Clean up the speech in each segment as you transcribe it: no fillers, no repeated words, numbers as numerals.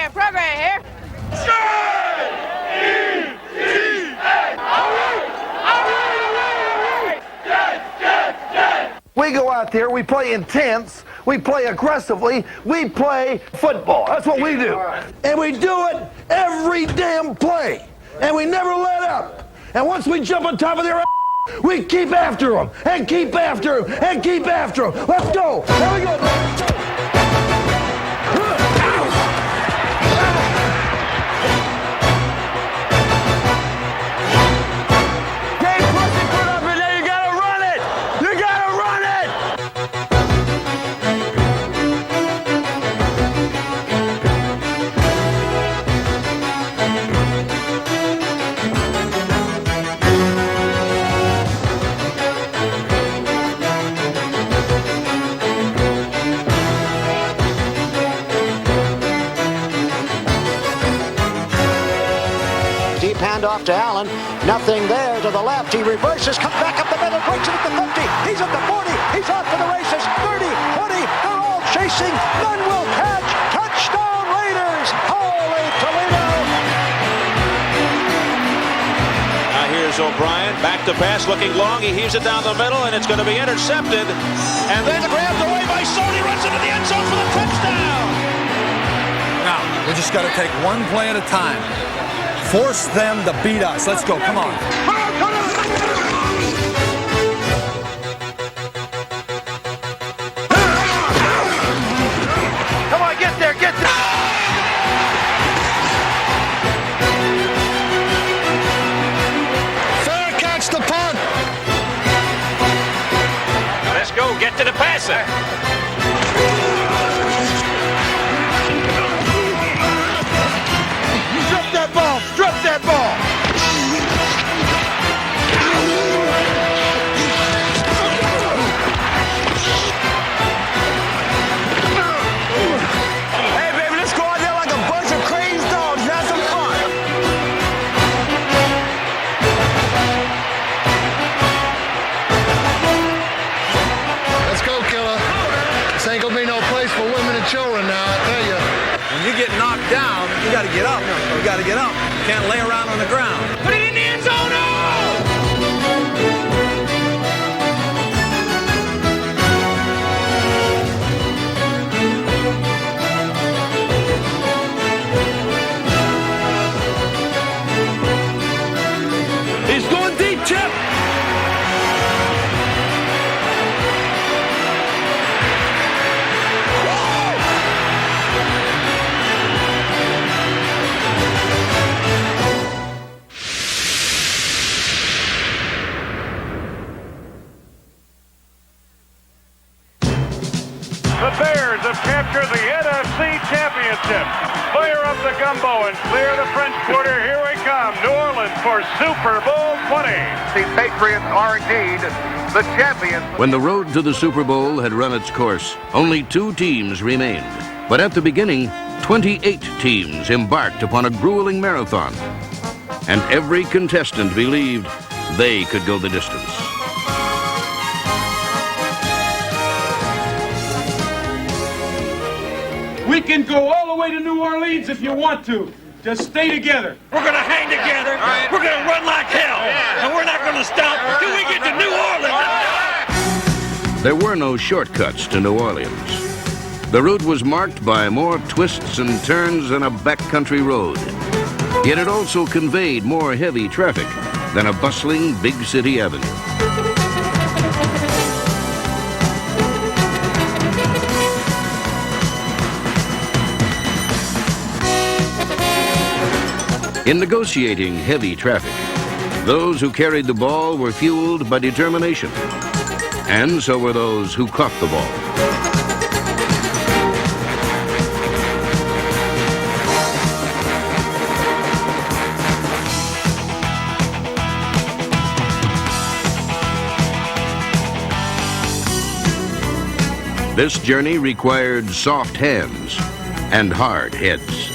program here. We go out there, we play intense, we play aggressively, we play football. That's what we do. And we do it every damn play. And we never let up. And once we jump on top of their ass, we keep after them, and keep after them, and keep after them. Let's go. Here we go. Off to Allen, nothing there to the left, he reverses, comes back up the middle, breaks it at the 50, he's at the 40, he's off for the races, 30, 20, they're all chasing, none will catch, touchdown Raiders, holy Toledo! Now here's O'Brien, back to pass, looking long, he heaves it down the middle, and it's going to be intercepted, and then grabbed away by Sony, runs into the end zone for the touchdown! Now, we just got to take one play at a time. Force them to beat us. Let's go. Come on. Come on, get there, get there. Fair catch the punt. Let's go. Get to the passer. Drop that ball! Hey, baby, let's go out there like a bunch of crazy dogs. Have some fun. Let's go, killer. This ain't gonna be no place for women and children now, I tell you. When you get knocked down, you got to get up. You got to get up. You can't lay around on the ground. Put it in the end zone! He's going deep, Chip. The Bears have captured the NFC Championship. Fire up the gumbo and clear the French Quarter. Here we come. New Orleans for Super Bowl 20. The Patriots are indeed the champions. When the road to the Super Bowl had run its course, only 2 teams remained. But at the beginning, 28 teams embarked upon a grueling marathon. And every contestant believed they could go the distance. We can go all the way to New Orleans if you want to. Just stay together. We're going to hang together. Right. We're going to run like hell. Yeah. And we're not going to stop until we get to New Orleans. There were no shortcuts to New Orleans. The route was marked by more twists and turns than a backcountry road. Yet it also conveyed more heavy traffic than a bustling big city avenue. In negotiating heavy traffic, those who carried the ball were fueled by determination, and so were those who caught the ball. This journey required soft hands and hard heads.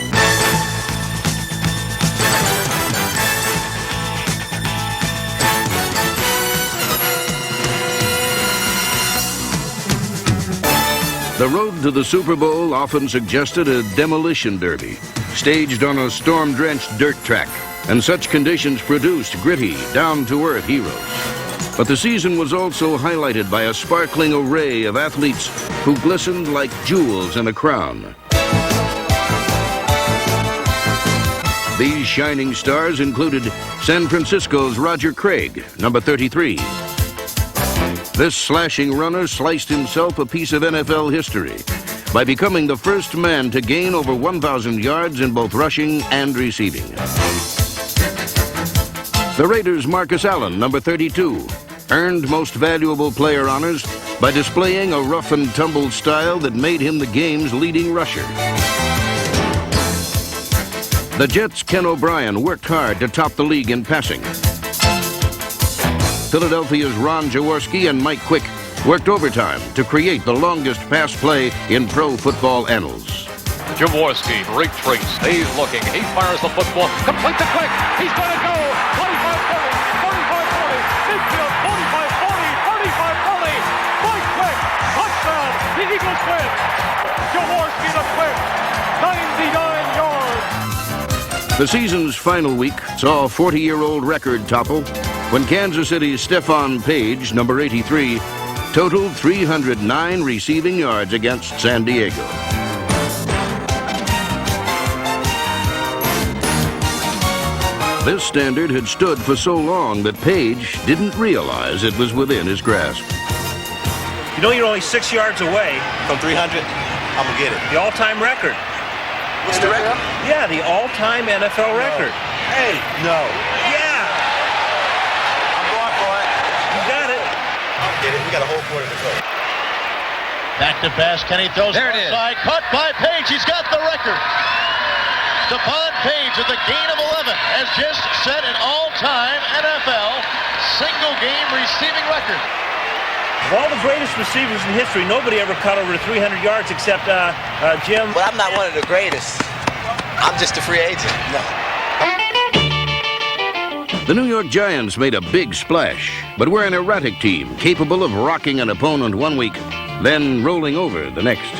The road to the Super Bowl often suggested a demolition derby, staged on a storm-drenched dirt track, and such conditions produced gritty, down-to-earth heroes. But the season was also highlighted by a sparkling array of athletes who glistened like jewels in a crown. These shining stars included San Francisco's Roger Craig, number 33. This slashing runner sliced himself a piece of NFL history by becoming the first man to gain over 1,000 yards in both rushing and receiving. The Raiders' Marcus Allen, number 32, earned Most Valuable Player honors by displaying a rough-and-tumble style that made him the game's leading rusher. The Jets' Ken O'Brien worked hard to top the league in passing. Philadelphia's Ron Jaworski and Mike Quick worked overtime to create the longest pass play in pro football annals. Jaworski retreats. He's looking. He fires the football. Complete to Quick. He's going to go. 45-40, 45-40, midfield, 45-40, 45-40. Mike Quick, touchdown. The Eagles win. Jaworski to Quick, 99 yards. The season's final week saw a 40-year-old record topple when Kansas City's Stephon Page, number 83, totaled 309 receiving yards against San Diego. This standard had stood for so long that Page didn't realize it was within his grasp. You know you're only 6 yards away from 300. I'm gonna get it. The all-time record. What's the record? Yeah, the all-time NFL record. Hey, no. Yeah. I'm going for it. You got it. I'll get it. We got a whole quarter to go. Back to pass. Kenny throws There it is. outside. Caught by Page. He's got the record. Stephon Page with a gain of 11 has just set an all-time NFL single-game receiving record. Of all the greatest receivers in history, nobody ever caught over 300 yards except Jim. Well, I'm not one of the greatest. I'm just a free agent. No. The New York Giants made a big splash, but were an erratic team capable of rocking an opponent one week, then rolling over the next.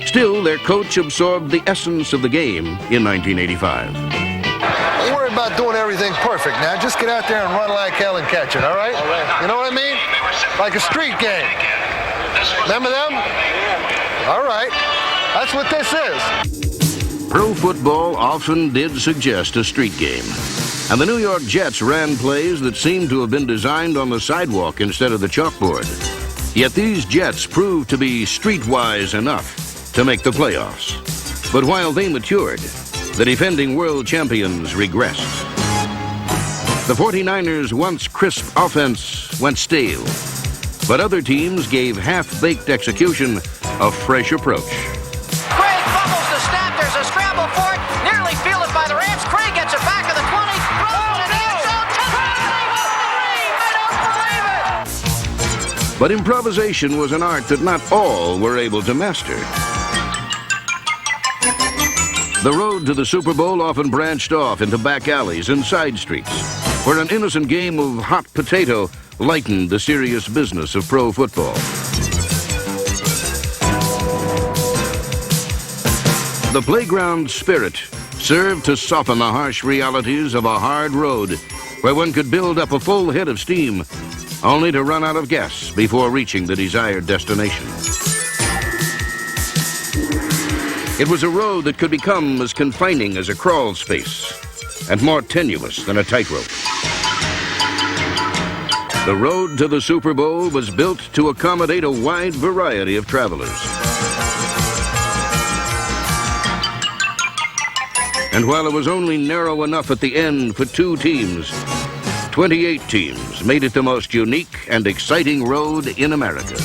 Still, their coach absorbed the essence of the game in 1985. Don't worry about doing everything perfect now. Just get out there and run like hell and catch it, all right? You know what I mean? Like a street game. Remember them? All right. That's what this is. Pro football often did suggest a street game, and the New York Jets ran plays that seemed to have been designed on the sidewalk instead of the chalkboard. Yet these Jets proved to be streetwise enough to make the playoffs. But while they matured, the defending world champions regressed. The 49ers' once crisp offense went stale, but other teams gave half-baked execution a fresh approach. Craig fumbles the snap. There's a scramble for it. Nearly fielded by the Rams. Craig gets it back in the 20. Throws it in the end zone. I don't believe it. But improvisation was an art that not all were able to master. The road to the Super Bowl often branched off into back alleys and side streets, where an innocent game of hot potato lightened the serious business of pro football. The playground spirit served to soften the harsh realities of a hard road, where one could build up a full head of steam, only to run out of gas before reaching the desired destination. It was a road that could become as confining as a crawl space and more tenuous than a tightrope. The road to the Super Bowl was built to accommodate a wide variety of travelers. And while it was only narrow enough at the end for 2 teams, 28 teams made it the most unique and exciting road in America.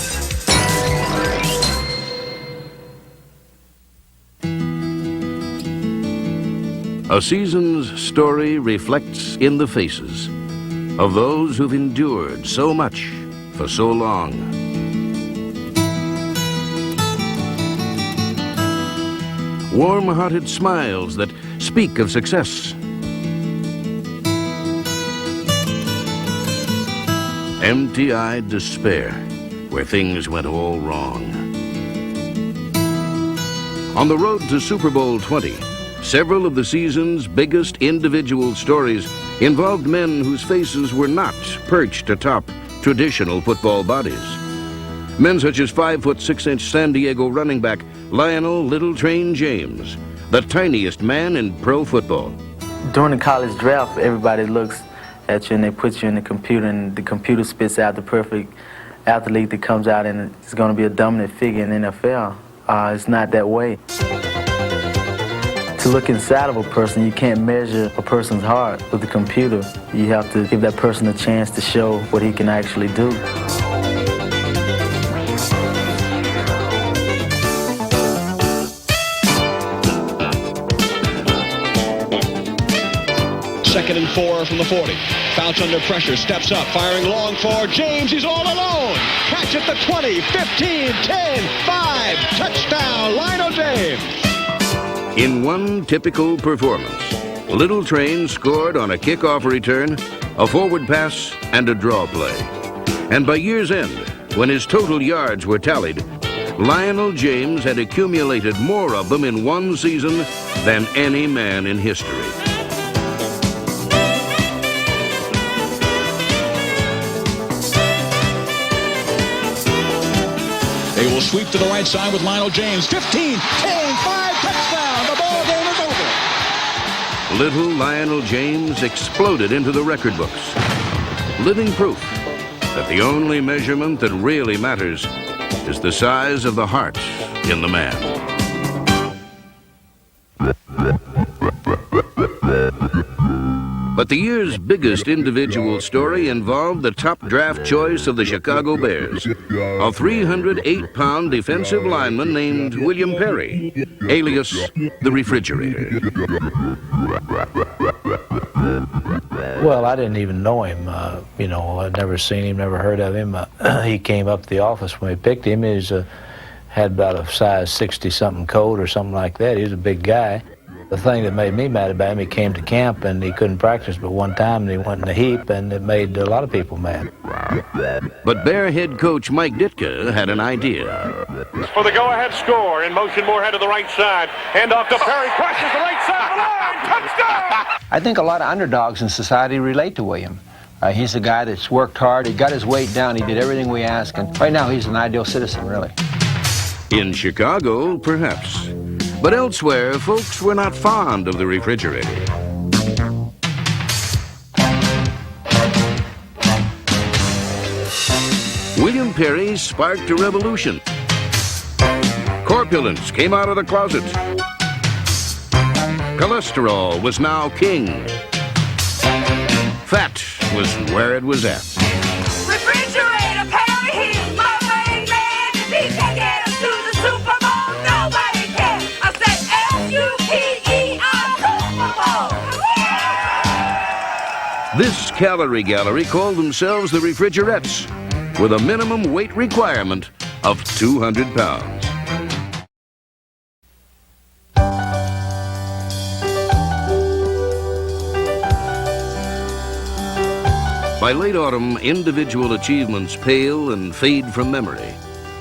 A season's story reflects in the faces of those who've endured so much for so long. Warm-hearted smiles that speak of success. Empty-eyed despair where things went all wrong. On the road to Super Bowl 20, several of the season's biggest individual stories involved men whose faces were not perched atop traditional football bodies. Men such as 5'6" San Diego running back Lionel Little Train James, the tiniest man in pro football. During the college draft, everybody looks at you and they put you in the computer, and the computer spits out the perfect athlete that comes out and it's going to be a dominant figure in the NFL. It's not that way. To look inside of a person, you can't measure a person's heart with the computer. You have to give that person a chance to show what he can actually do. Second and 4 from the 40. Fouts under pressure, steps up, firing long for James. He's all alone. Catch at the 20, 15, 10, 5. Touchdown, Lionel James. In one typical performance, Little Train scored on a kickoff return, a forward pass, and a draw play. And by year's end, when his total yards were tallied, Lionel James had accumulated more of them in one season than any man in history. They will sweep to the right side with Lionel James. 15, 10, 5, touchdown. The ball game is over. Little Lionel James exploded into the record books, living proof that the only measurement that really matters is the size of the heart in the man. But the year's biggest individual story involved the top draft choice of the Chicago Bears, a 308-pound defensive lineman named William Perry, alias the Refrigerator. Well, I didn't even know him. I'd never seen him, never heard of him. He came up to the office when we picked him. He was, had about a size 60-something coat or something like that. He was a big guy. The thing that made me mad about him, he came to camp and he couldn't practice but one time, and he went in a heap, and it made a lot of people mad. But Bear head coach Mike Ditka had an idea. For the go-ahead score, in motion Moorhead to the right side. Hand off to Perry, crosses the right side of the line, touchdown! I think a lot of underdogs in society relate to William. He's a guy that's worked hard, he got his weight down, he did everything we asked, and right now he's an ideal citizen, really. In Chicago, perhaps. But elsewhere, folks were not fond of the Refrigerator. William Perry sparked a revolution. Corpulence came out of the closet. Cholesterol was now king. Fat was where it was at. Refrigerator, Perry, he's my main man. He can get us to the Super Bowl. Nobody can. I said Super Bowl. This calorie gallery called themselves the Refrigerettes, with a minimum weight requirement of 200 pounds. By late autumn, individual achievements pale and fade from memory,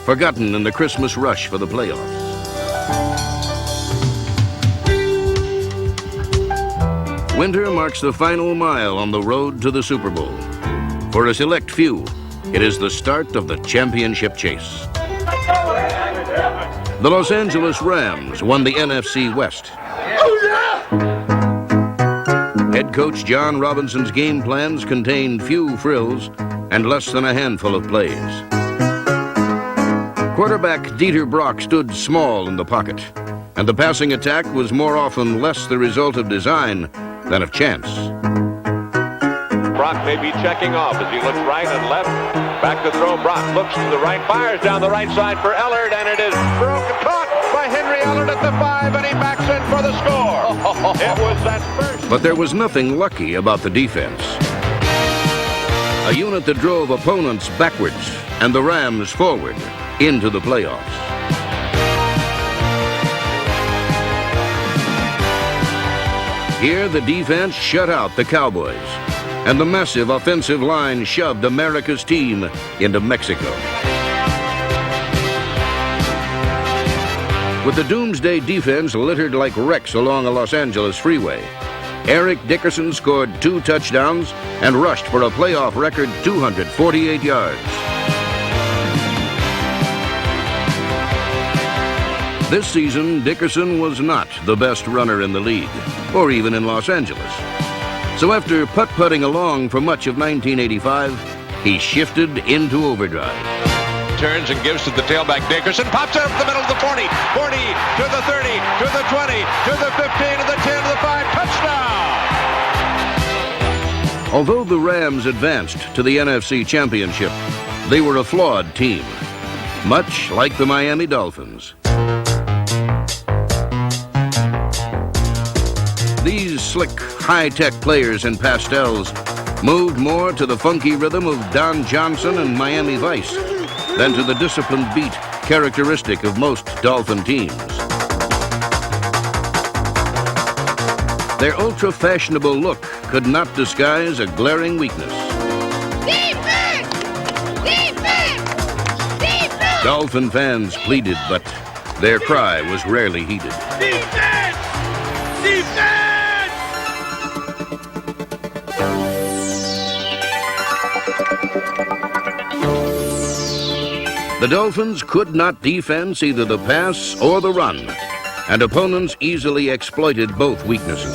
forgotten in the Christmas rush for the playoffs. Winter marks the final mile on the road to the Super Bowl. For a select few, it is the start of the championship chase. The Los Angeles Rams won the NFC West. Head coach John Robinson's game plans contained few frills and less than a handful of plays. Quarterback Dieter Brock stood small in the pocket, and the passing attack was more often less the result of design than of chance. Brock may be checking off as he looks right and left. Back to throw. Brock looks to the right, fires down the right side for Ellard, and it is broken, caught by Henry Ellard at the 5, and he backs in for the score. It was that first. But there was nothing lucky about the defense. A unit that drove opponents backwards and the Rams forward into the playoffs. Here, the defense shut out the Cowboys, and the massive offensive line shoved America's team into Mexico. With the doomsday defense littered like wrecks along a Los Angeles freeway, Eric Dickerson scored 2 touchdowns and rushed for a playoff record 248 yards. This season, Dickerson was not the best runner in the league, or even in Los Angeles. So after putt-putting along for much of 1985, he shifted into overdrive. Turns and gives to the tailback Dickerson, pops it up the middle of the 40, 40 to the 30, to the 20, to the 15, to the 10, to the 5, touchdown! Although the Rams advanced to the NFC Championship, they were a flawed team, much like the Miami Dolphins. These slick, high-tech players in pastels moved more to the funky rhythm of Don Johnson and Miami Vice than to the disciplined beat characteristic of most Dolphin teams. Their ultra-fashionable look could not disguise a glaring weakness. Defense! Defense! Defense! Dolphin fans pleaded, but their cry was rarely heeded. Defense! Defense! The Dolphins could not defense either the pass or the run, and opponents easily exploited both weaknesses.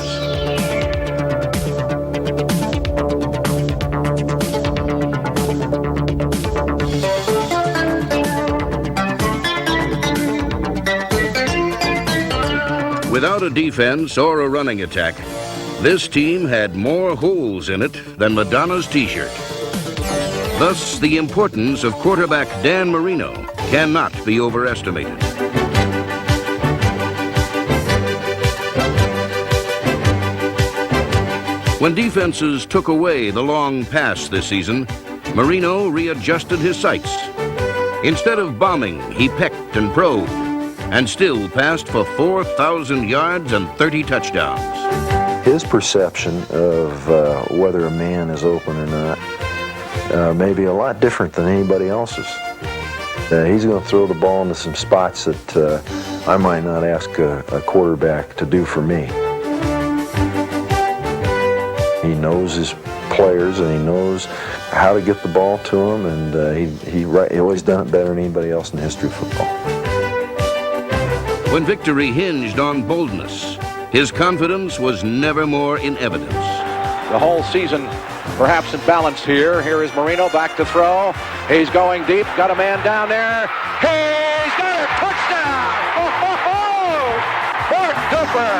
Without a defense or a running attack, this team had more holes in it than Madonna's t-shirt. Thus, the importance of quarterback Dan Marino cannot be overestimated. When defenses took away the long pass this season, Marino readjusted his sights. Instead of bombing, he pecked and probed, and still passed for 4,000 yards and 30 touchdowns. His perception of whether a man is open or not may be a lot different than anybody else's. He's going to throw the ball into some spots that I might not ask a quarterback to do for me. He knows his players and he knows how to get the ball to them, and he always done it better than anybody else in the history of football. When victory hinged on boldness, his confidence was never more in evidence. The whole season perhaps in balance here. Here is Marino back to throw. He's going deep. Got a man down there. He's got a touchdown! Bart Cooper!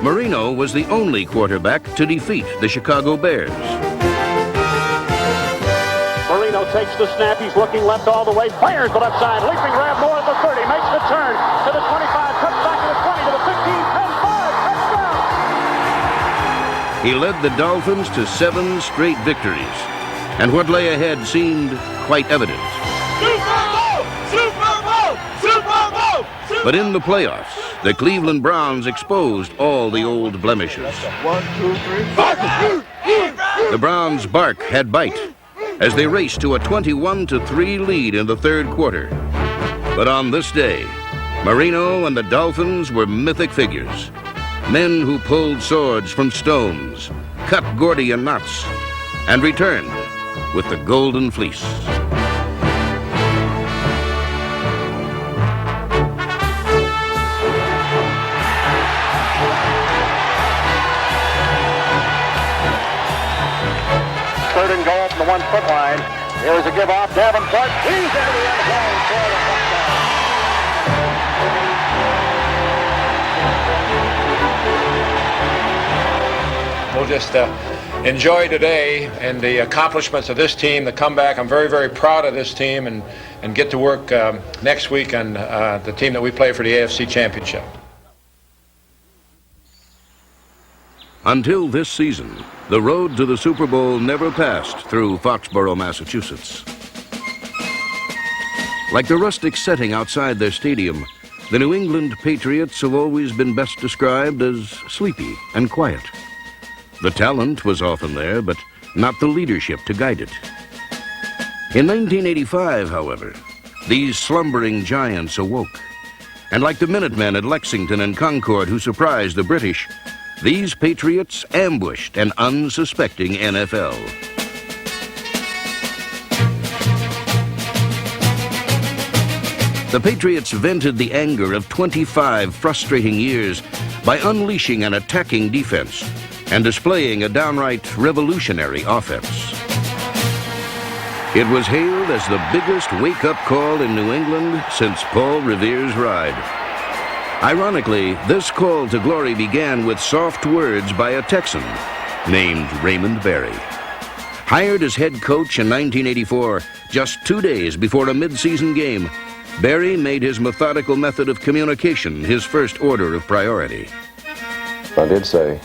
Marino was the only quarterback to defeat the Chicago Bears. Marino takes the snap. He's looking left all the way. Fires the left side. Leaping grab more at the 30. Makes the turn to the 25. Cuts back to the 20, to the 15, 10, 5. Touchdown! He led the Dolphins to 7 straight victories, and what lay ahead seemed quite evident. Super Bowl! Super Bowl! Super Bowl! But in the playoffs, the Cleveland Browns exposed all the old blemishes. 1, 2, 3, 4. The Browns' bark had bite as they raced to a 21-3 lead in the third quarter. But on this day, Marino and the Dolphins were mythic figures. Men who pulled swords from stones, cut Gordian knots, and returned with the golden fleece. Third and goal from the 1-foot line. Here's a give off. Davenport. He's into the end zone for the touchdown. We'll just enjoy today and the accomplishments of this team, the comeback. I'm very, very proud of this team, and get to work next week on the team that we play for the AFC Championship. Until this season, the road to the Super Bowl never passed through Foxborough, Massachusetts. Like the rustic setting outside their stadium, the New England Patriots have always been best described as sleepy and quiet. The talent was often there, but not the leadership to guide it. In 1985, however, these slumbering giants awoke. And like the Minutemen at Lexington and Concord who surprised the British, these Patriots ambushed an unsuspecting NFL. The Patriots vented the anger of 25 frustrating years by unleashing an attacking defense and displaying a downright revolutionary offense. It was hailed as the biggest wake-up call in New England since Paul Revere's ride. Ironically, this call to glory began with soft words by a Texan named Raymond Berry. Hired as head coach in 1984, just 2 days before a mid-season game, Berry made his methodical method of communication his first order of priority. I did say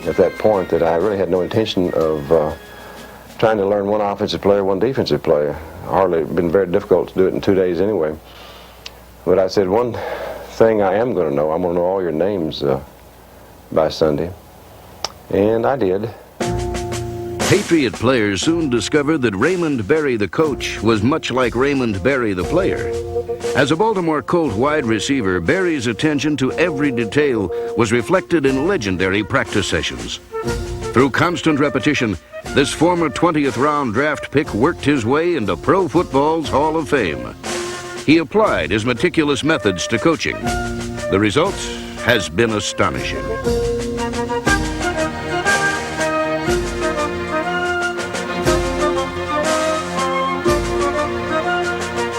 at that point that I really had no intention of trying to learn one offensive player, one defensive player. Hardly been very difficult to do it in 2 days anyway. But I said, one thing I am going to know, I'm going to know all your names by Sunday. And I did. Patriot players soon discovered that Raymond Berry, the coach, was much like Raymond Berry, the player. As a Baltimore Colt wide receiver, Berry's attention to every detail was reflected in legendary practice sessions. Through constant repetition, this former 20th round draft pick worked his way into pro football's Hall of Fame. He applied his meticulous methods to coaching. The result has been astonishing.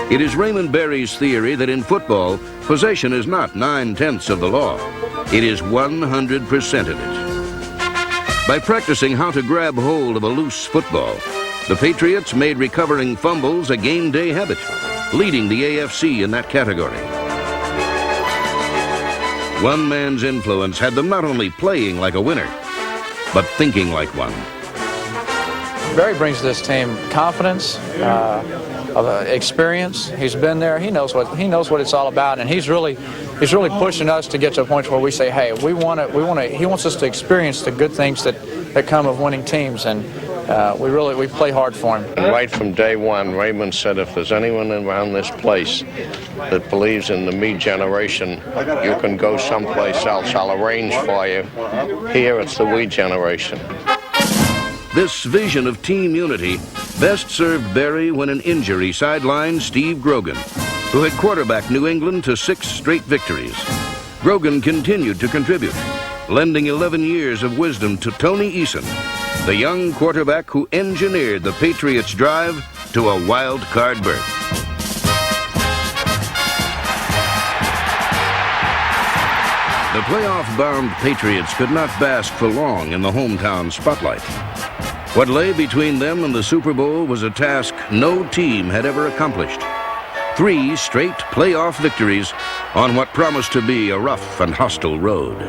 It is Raymond Berry's theory that in football, possession is not 9/10 of the law. It is 100% of it. By practicing how to grab hold of a loose football, the Patriots made recovering fumbles a game day habit, leading the AFC in that category. One man's influence had them not only playing like a winner, but thinking like one. Berry brings this team confidence, experience. He's been there. He knows what it's all about, and he's really pushing us to get to a point where we say, hey, we want to. He wants us to experience the good things that come of winning teams, and we play hard for him. And right from day one, Raymond said, if there's anyone around this place that believes in the me generation, you can go someplace else. I'll arrange for you. Here, it's the we generation. This vision of team unity best served Berry when an injury sidelined Steve Grogan, who had quarterbacked New England to 6 straight victories. Grogan continued to contribute, lending 11 years of wisdom to Tony Eason, the young quarterback who engineered the Patriots' drive to a wild card berth. The playoff-bound Patriots could not bask for long in the hometown spotlight. What lay between them and the Super Bowl was a task no team had ever accomplished. 3 straight playoff victories on what promised to be a rough and hostile road.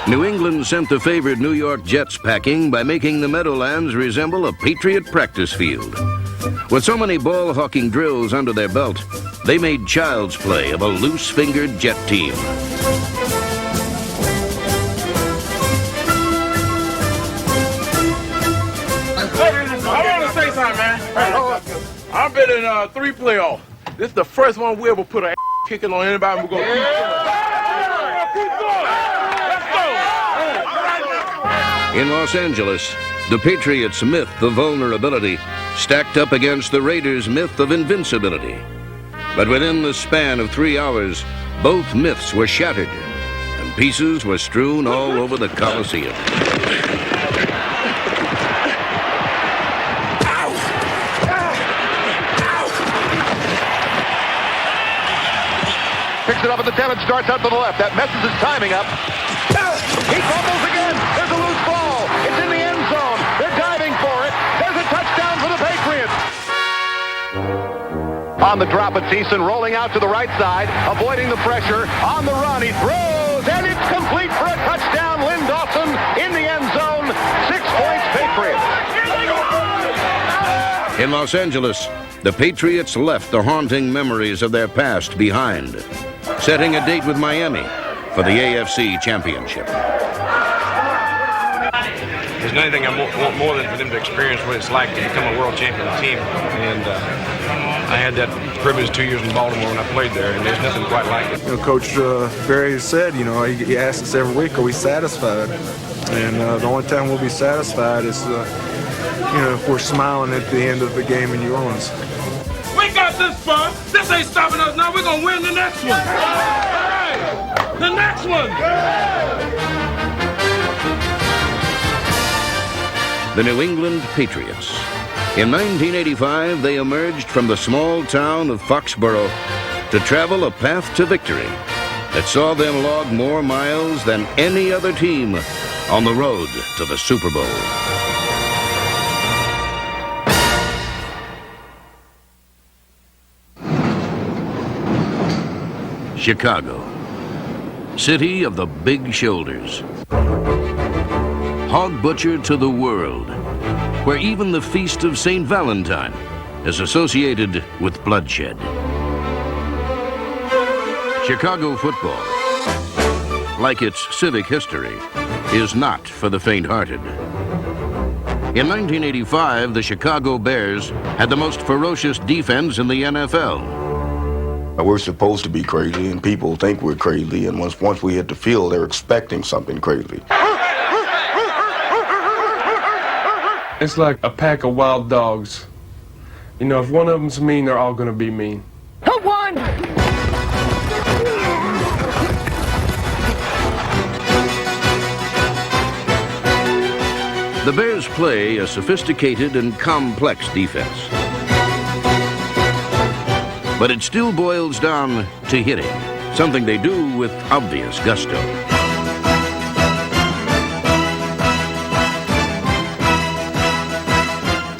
New England sent the favored New York Jets packing by making the Meadowlands resemble a Patriot practice field. With so many ball-hawking drills under their belt, they made child's play of a loose-fingered Jet team. I want to say something, man. I've been in 3 playoffs. This is the first one we ever put a kicking on anybody. We're going to keep going. In Los Angeles, the Patriots' myth of vulnerability stacked up against the Raiders' myth of invincibility. But within the span of 3 hours, both myths were shattered, and pieces were strewn all over the Coliseum. Picks it up at the 10 and starts out to the left. That messes his timing up. He fumbles again. There's a loose ball. It's in the end zone. They're diving for it. There's a touchdown for the Patriots. On the drop, it's Eason rolling out to the right side, avoiding the pressure. On the run, he throws, and it's complete for a touchdown. Lindorff Wilson in the end zone. 6 points, Patriots. In Los Angeles, the Patriots left the haunting memories of their past behind, setting a date with Miami for the AFC Championship. There's nothing I want more than for them to experience what it's like to become a world champion team. And I had that privilege 2 years in Baltimore when I played there, and there's nothing quite like it. You know, Coach Berry said, you know, he asks us every week, are we satisfied? And the only time we'll be satisfied is, you know, if we're smiling at the end of the game in New Orleans. We got this far. This ain't stopping us now. We're going to win the next one. Hey, the next one. The New England Patriots. In 1985, they emerged from the small town of Foxborough to travel a path to victory that saw them log more miles than any other team on the road to the Super Bowl. Chicago, city of the big shoulders. Hog butcher to the world, where even the feast of St. Valentine is associated with bloodshed. Chicago football, like its civic history, is not for the faint-hearted. In 1985, the Chicago Bears had the most ferocious defense in the NFL. We're supposed to be crazy, and people think we're crazy, and once we hit the field, they're expecting something crazy. It's like a pack of wild dogs. You know, if one of them's mean, they're all gonna be mean. Who won? The Bears play a sophisticated and complex defense. But it still boils down to hitting, something they do with obvious gusto.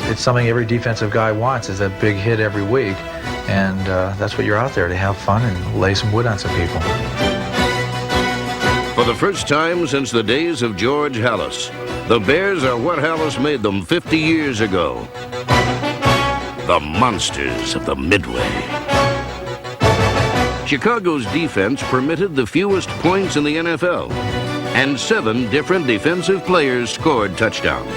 It's something every defensive guy wants, is that big hit every week. And that's what you're out there, to have fun and lay some wood on some people. For the first time since the days of George Halas, the Bears are what Halas made them 50 years ago. The monsters of the Midway. Chicago's defense permitted the fewest points in the NFL, and 7 different defensive players scored touchdowns.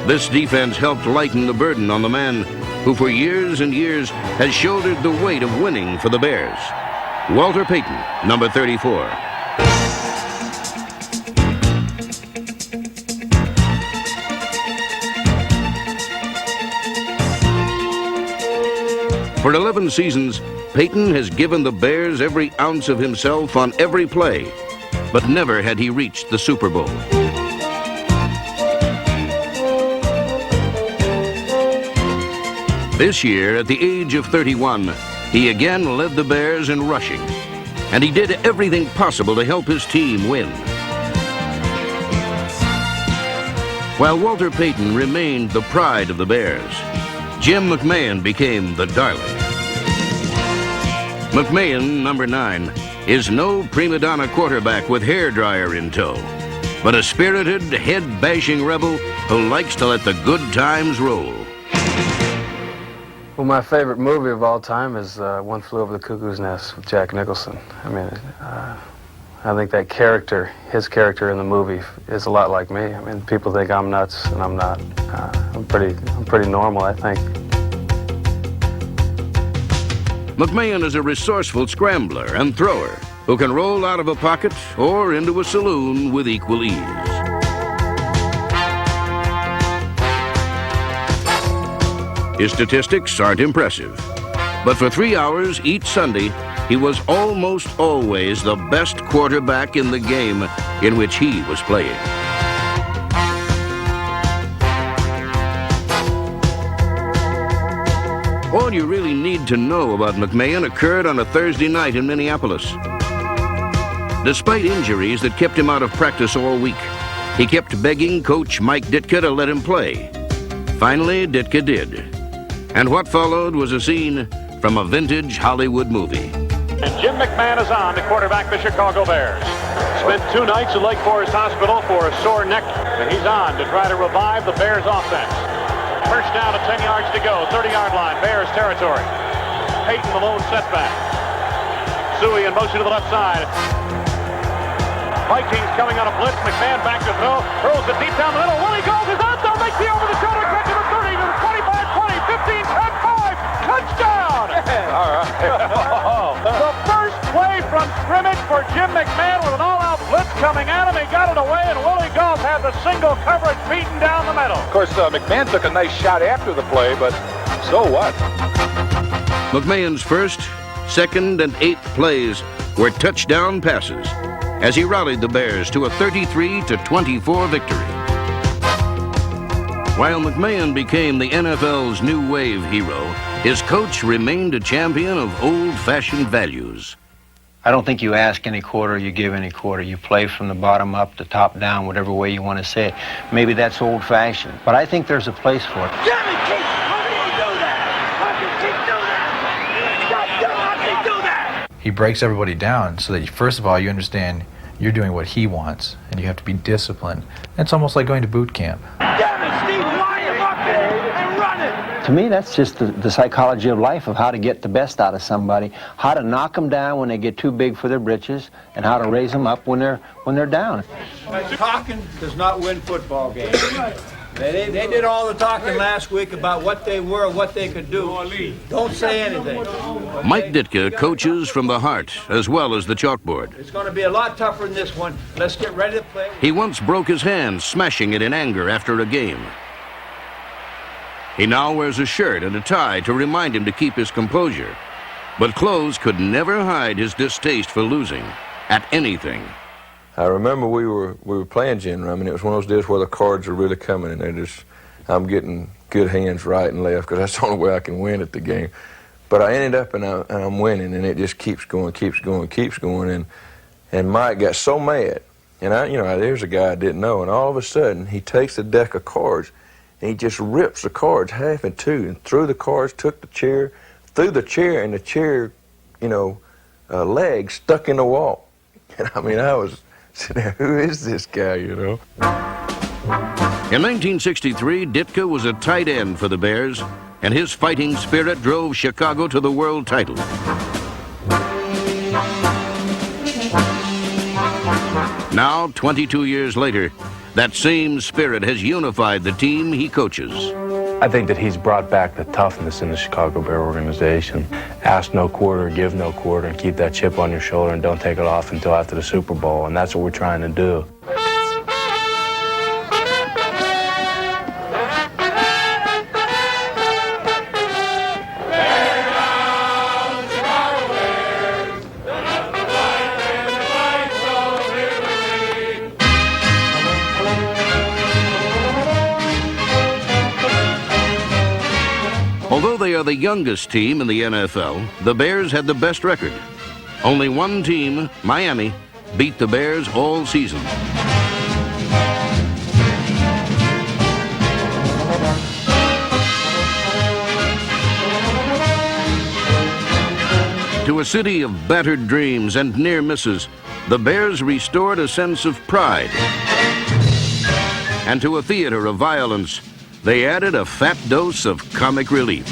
This defense helped lighten the burden on the man who for years and years has shouldered the weight of winning for the Bears. Walter Payton, number 34. For 11 seasons, Payton has given the Bears every ounce of himself on every play, but never had he reached the Super Bowl. This year, at the age of 31, he again led the Bears in rushing, and he did everything possible to help his team win. While Walter Payton remained the pride of the Bears, Jim McMahon became the darling. McMahon, number 9, is no prima donna quarterback with hairdryer in tow, but a spirited, head-bashing rebel who likes to let the good times roll. Well, my favorite movie of all time is One Flew Over the Cuckoo's Nest with Jack Nicholson. I mean, I think that character, his character in the movie, is a lot like me. I mean, people think I'm nuts, and I'm not. I'm pretty normal, I think. McMahon is a resourceful scrambler and thrower who can roll out of a pocket or into a saloon with equal ease. His statistics aren't impressive, but for 3 hours each Sunday, he was almost always the best quarterback in the game in which he was playing. All you really need to know about McMahon occurred on a Thursday night in Minneapolis. Despite injuries that kept him out of practice all week, he kept begging Coach Mike Ditka to let him play. Finally, Ditka did. And what followed was a scene from a vintage Hollywood movie. And Jim McMahon is on to quarterback the Chicago Bears. Spent 2 nights at Lake Forest Hospital for a sore neck, and he's on to try to revive the Bears offense. First down at 10 yards to go, 30-yard line, Bears territory. Peyton the lone setback. Suey in motion to the left side. Vikings coming on a blitz. McMahon back to throw. Throws it deep down the middle. Willie Gold is out there. Makes the over-the-shoulder catch to the 30, to the 25, 20, 15, 10, 5. Touchdown! All right. The first play from scrimmage for Jim McMahon with an all-out blitz coming at him. He got it away, and Willie Gold had the single coverage beaten down the middle. Of course, McMahon took a nice shot after the play, but so what? McMahon's first, second, and 8th plays were touchdown passes as he rallied the Bears to a 33-24 victory. While McMahon became the NFL's new wave hero, his coach remained a champion of old-fashioned values. I don't think you ask any quarter, you give any quarter. You play from the bottom up, the top down, whatever way you want to say it. Maybe that's old-fashioned, but I think there's a place for it. Jimmy, keep, how can you do that? How can you keep doing that? How can you do that? He breaks everybody down so that, first of all, you understand you're doing what he wants, and you have to be disciplined. It's almost like going to boot camp. Damn it, Steve, line him up and run it. To me, that's just the psychology of life, of how to get the best out of somebody, how to knock them down when they get too big for their britches, and how to raise them up when they're down. Talking does not win football games. They did all the talking last week about what they were, what they could do. Don't say anything. Mike Ditka coaches from the heart as well as the chalkboard. It's going to be a lot tougher in this one. Let's get ready to play. He once broke his hand smashing it in anger after a game. He now wears a shirt and a tie to remind him to keep his composure. But clothes could never hide his distaste for losing at anything. I remember we were playing gin rum, and it was one of those days where the cards are really coming, and I'm getting good hands right and left because that's the only way I can win at the game. But I ended up and I'm winning, and it just keeps going, and Mike got so mad, and there's a guy I didn't know, and all of a sudden he takes the deck of cards and he just rips the cards half in two and threw the cards, took the chair, threw the chair, and the chair, leg stuck in the wall. And I was sitting there, who is this guy, In 1963, Ditka was a tight end for the Bears, and his fighting spirit drove Chicago to the world title. Now, 22 years later, that same spirit has unified the team he coaches. I think that he's brought back the toughness in the Chicago Bear organization. Ask no quarter, give no quarter, and keep that chip on your shoulder and don't take it off until after the Super Bowl, and that's what we're trying to do. Although they are the youngest team in the NFL, the Bears had the best record. Only one team, Miami, beat the Bears all season. To a city of battered dreams and near misses, the Bears restored a sense of pride. And to a theater of violence, they added a fat dose of comic relief.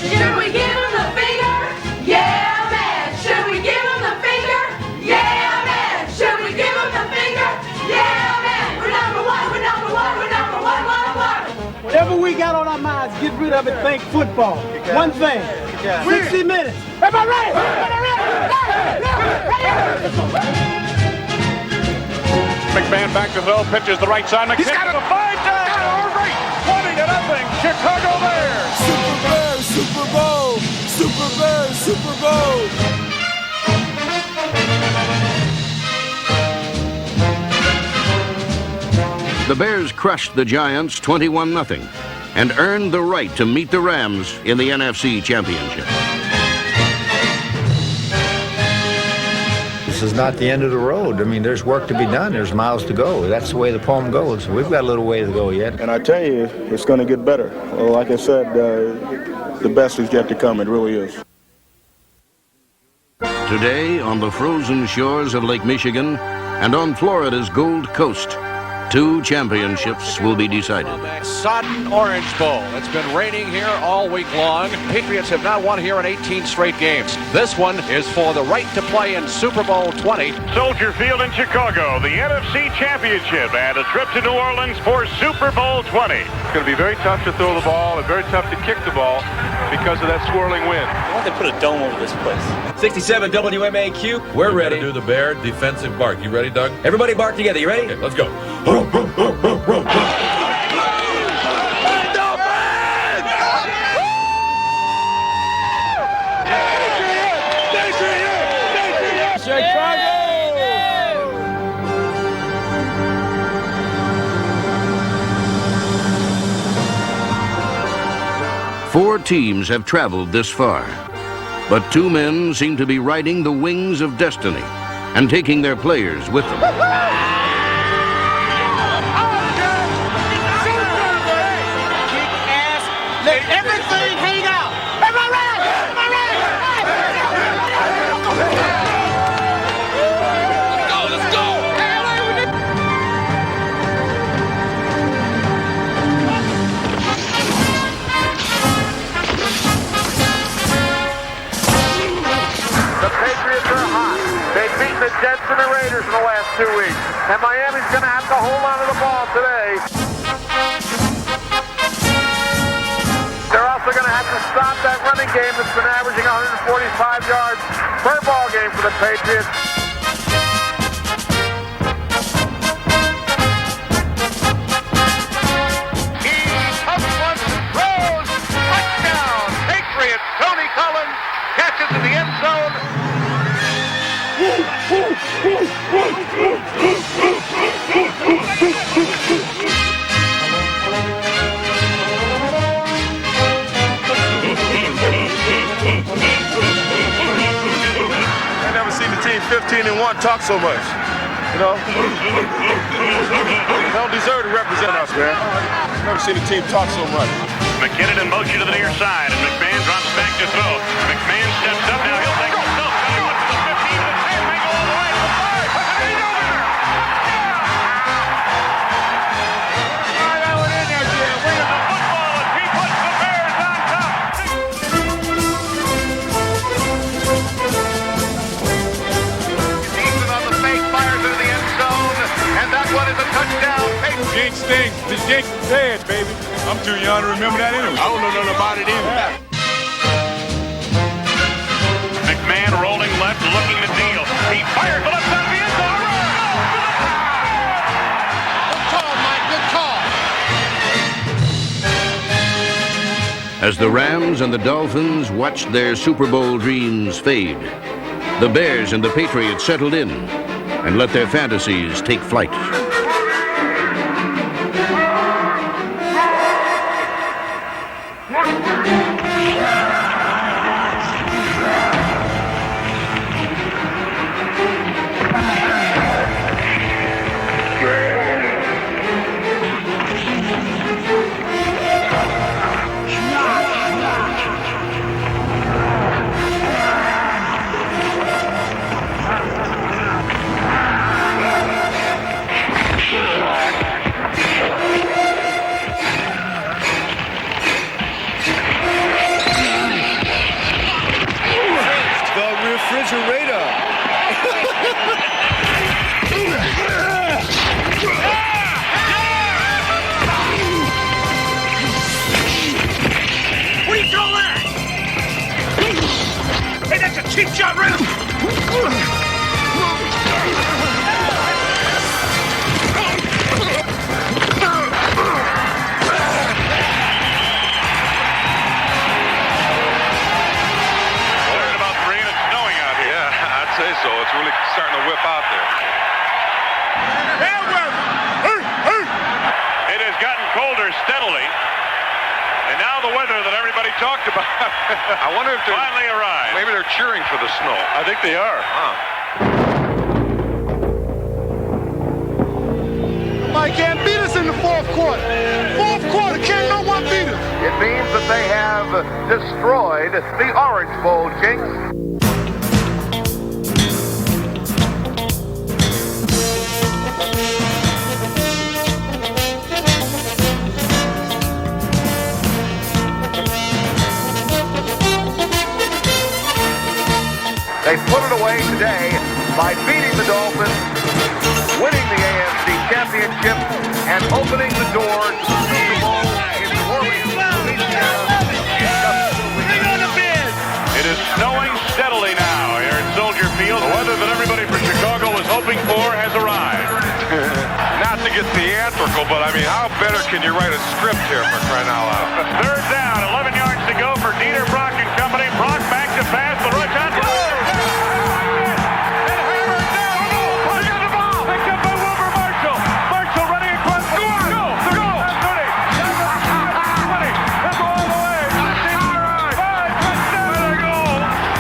Should we give him the finger? Yeah, man. Should we give him the finger? Yeah, man. Should we give him the finger? Yeah, man. We're number one, we're number one, we're number one. Whatever we got on our minds, get rid of it, think football. One thing, 60 minutes. Am I right? McMahon back to throw, pitches the right side. McMahon got a 5 down. 20-0. Chicago Bears. Super Bears, Super Bowl. Super Bears, Super Bowl. The Bears crushed the Giants 21-0 and earned the right to meet the Rams in the NFC Championship. this is not the end of the road. I mean, there's work to be done. There's miles to go. That's the way the poem goes. We've got a little way to go yet. And I tell you, it's going to get better. Well, like I said, the best is yet to come. It really is. Today, on the frozen shores of Lake Michigan and on Florida's Gold Coast, 2 championships will be decided. Sodden Orange Bowl. It's been raining here all week long. Patriots have not won here in 18 straight games. This one is for the right to play in Super Bowl 20. Soldier Field in Chicago, the NFC Championship, and a trip to New Orleans for Super Bowl 20. It's going to be very tough to throw the ball and very tough to kick the ball because of that swirling wind. Why don't they put a dome over this place? 67 WMAQ, we're ready. To do the Bear defensive bark. You ready, Doug? Everybody bark together. You ready? Okay, let's go. Four teams have traveled this far, but 2 men seem to be riding the wings of destiny and taking their players with them. Let everything hang out. Am I right? Am I right? Let's go. The Patriots are hot. They've beaten the Jets and the Raiders in the last 2 weeks. And Miami's going to have to hold on to the ball today. They're also going to have to stop that running game that's been averaging 145 yards per ball game for the Patriots. He pumps one, throws, touchdown. Patriots, Tony Collins catches in the end zone. I've never seen the team 15-1 talk so much. You know? They don't deserve to represent us, man. I've never seen a team talk so much. McKinnon in motion to the near side, and McMahon drops back to throw. McMahon steps up now. He'll take himself. He wants to the 15 to the 10. May go all the way to the 5. What did he do there? That one in there, Jim. Win the football as he puts the Bears on top. Ethan on the fake fires into the end zone, and that one is a touchdown. Jinx stinks. The jinx is dead, baby. I'm too young to remember that anyway. I don't know nothing about it either. McMahon rolling left, looking to deal. He fires the left side of the end zone. Good call, Mike. Good call. As the Rams and the Dolphins watched their Super Bowl dreams fade, the Bears and the Patriots settled in and let their fantasies take flight. What do you call that? Hey, that's a cheap shot, right? So it's really starting to whip out there. It has gotten colder steadily, and now the weather that everybody talked about I wonder if they're finally arrived. Maybe they're cheering for the snow. I think they are. Huh. quarter. Fourth quarter, can't no one beat us. It means that they have destroyed the Orange Bowl, Jinx. They put it away today by beating the Dolphins, winning the AFC Championship, and opening the door to the Super Bowl in New Orleans, Louisiana. It is snowing steadily now here at Soldier Field. The weather that everybody from Chicago was hoping for has arrived. Not to get theatrical, but I mean, how better can you write a script here for crying out loud? Third down, 11 yards to go for Dieter Brock and company. Brock back to pass, the right shot.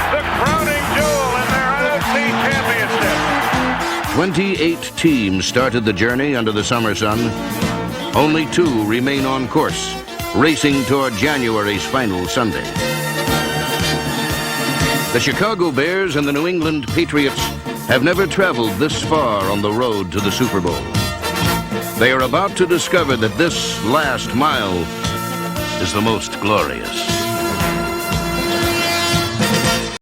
The crowning jewel in their NFC championship. 28 teams started the journey under the summer sun. Only 2 remain on course, racing toward January's final Sunday. The Chicago Bears and the New England Patriots have never traveled this far on the road to the Super Bowl. They are about to discover that this last mile is the most glorious.